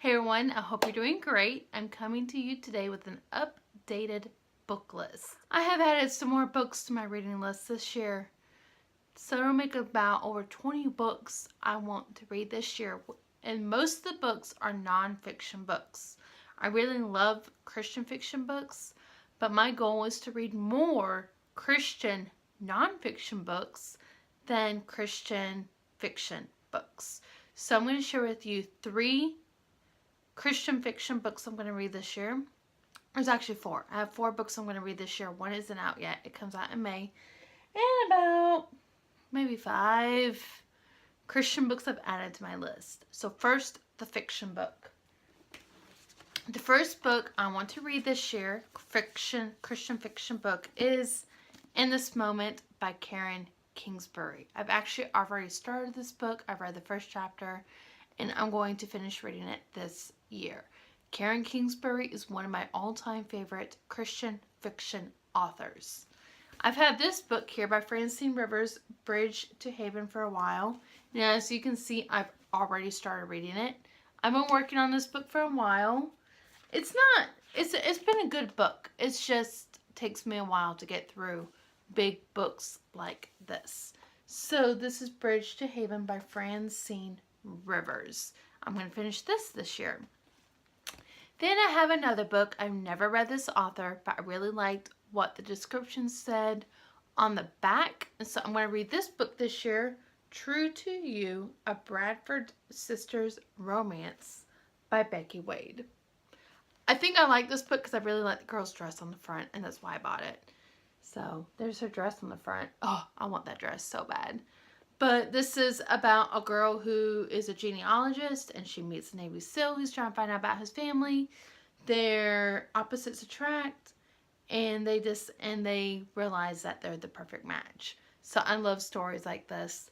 Hey everyone, I hope you're doing great. I'm coming to you today with an updated book list. I have added some more books to my reading list this year. So it'll make about over 20 books I want to read this year. And most of the books are nonfiction books. I really love Christian fiction books, but my goal is to read more Christian nonfiction books than Christian fiction books. So I'm going to share with you 3 Christian fiction books I'm going to read this year. There's actually 4. I have 4 books I'm going to read this year. One isn't out yet. It comes out in May. And about maybe 5 Christian books I've added to my list. So first, the fiction book. The first book I want to read this year, Christian fiction book, is In This Moment by Karen Kingsbury. I've actually already started this book. I've read the first chapter, and I'm going to finish reading it this year. Karen Kingsbury is one of my all-time favorite Christian fiction authors. I've had this book here by Francine Rivers, Bridge to Haven, for a while. And as you can see, I've already started reading it. I've been working on this book for a while. It's been a good book. It just takes me a while to get through big books like this. So this is Bridge to Haven by Francine Rivers. I'm going to finish this year. Then I have another book. I've never read this author, but I really liked what the description said on the back. And so I'm going to read this book this year, True to You, A Bradford Sisters Romance by Becky Wade. I think I like this book because I really like the girl's dress on the front, and that's why I bought it. So there's her dress on the front. Oh, I want that dress so bad. But this is about a girl who is a genealogist, and she meets a Navy SEAL who's trying to find out about his family. Their opposites attract, and they realize that they're the perfect match. So I love stories like this.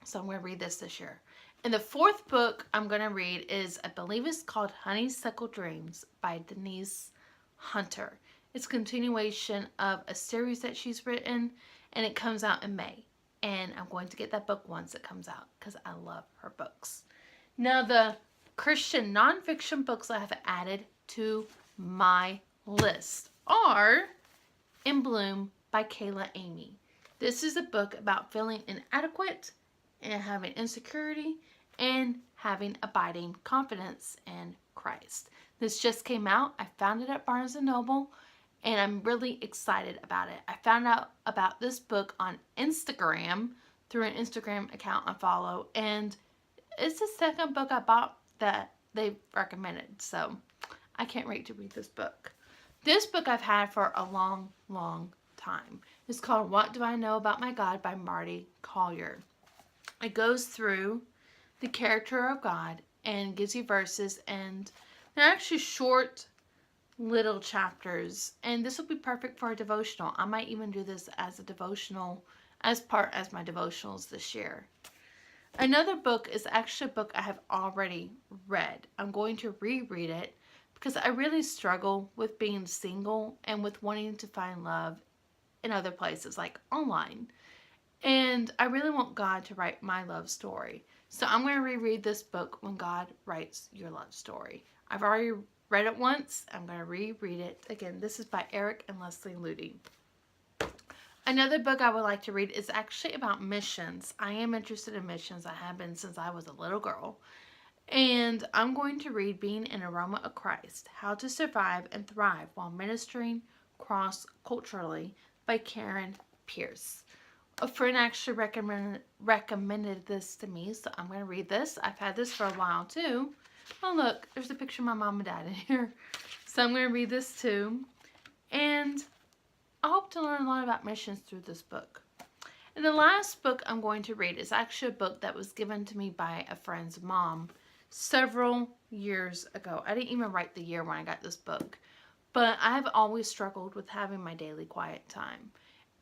So I'm going to read this year. And the 4th book I'm going to read is, I believe it's called Honeysuckle Dreams by Denise Hunter. It's a continuation of a series that she's written, and it comes out in May. And I'm going to get that book once it comes out because I love her books. Now, the Christian nonfiction books I have added to my list are In Bloom by Kayla Amy. This is a book about feeling inadequate and having insecurity and having abiding confidence in Christ. This just came out. I found it at Barnes & Noble. And I'm really excited about it. I found out about this book on Instagram through an Instagram account I follow. And it's the 2nd book I bought that they recommended. So I can't wait to read this book. This book I've had for a long, long time. It's called What Do I Know About My God by Marty Collier. It goes through the character of God and gives you verses. And they're actually short little chapters, and this will be perfect for a devotional. I might even do this as a devotional as my devotionals this year. Another book is actually a book I have already read. I'm going to reread it because I really struggle with being single and with wanting to find love in other places like online. And I really want God to write my love story. So I'm going to reread this book, When God Writes Your Love Story. I've already read it once. I'm going to reread it again. This is by Eric and Leslie Ludy. Another book I would like to read is actually about missions. I am interested in missions. I have been since I was a little girl. And I'm going to read Being an Aroma of Christ, How to Survive and Thrive While Ministering Cross-Culturally by Karen Pierce. A friend actually recommended this to me, so I'm going to read this. I've had this for a while too. Oh look, there's a picture of my mom and dad in here. So I'm going to read this too. And I hope to learn a lot about missions through this book. And the last book I'm going to read is actually a book that was given to me by a friend's mom several years ago. I didn't even write the year when I got this book. But I have always struggled with having my daily quiet time.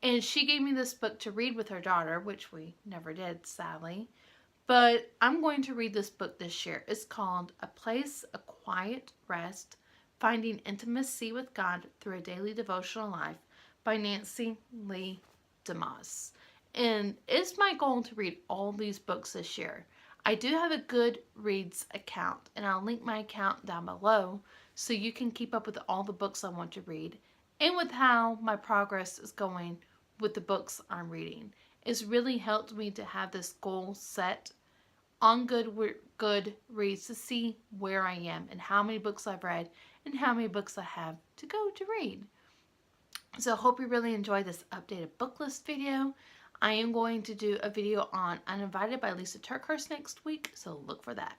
And she gave me this book to read with her daughter, which we never did, sadly. But I'm going to read this book this year. It's called A Place of Quiet Rest, Finding Intimacy with God Through a Daily Devotional Life by Nancy Lee DeMoss. And it's my goal to read all these books this year. I do have a Goodreads account, and I'll link my account down below so you can keep up with all the books I want to read and with how my progress is going with the books I'm reading. It's really helped me to have this goal set on Goodreads to see where I am and how many books I've read and how many books I have to go to read. So I hope you really enjoyed this updated book list video. I am going to do a video on Uninvited by Lisa Turkhurst next week, so look for that.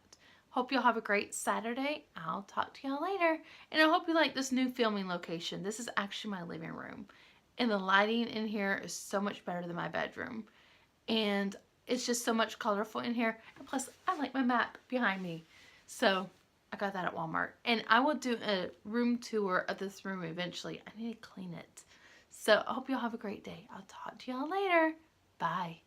Hope y'all have a great Saturday. I'll talk to y'all later. And I hope you like this new filming location. This is actually my living room. And the lighting in here is so much better than my bedroom. And it's just so much colorful in here. And plus, I like my map behind me. So I got that at Walmart. And I will do a room tour of this room eventually. I need to clean it. So I hope y'all have a great day. I'll talk to y'all later. Bye.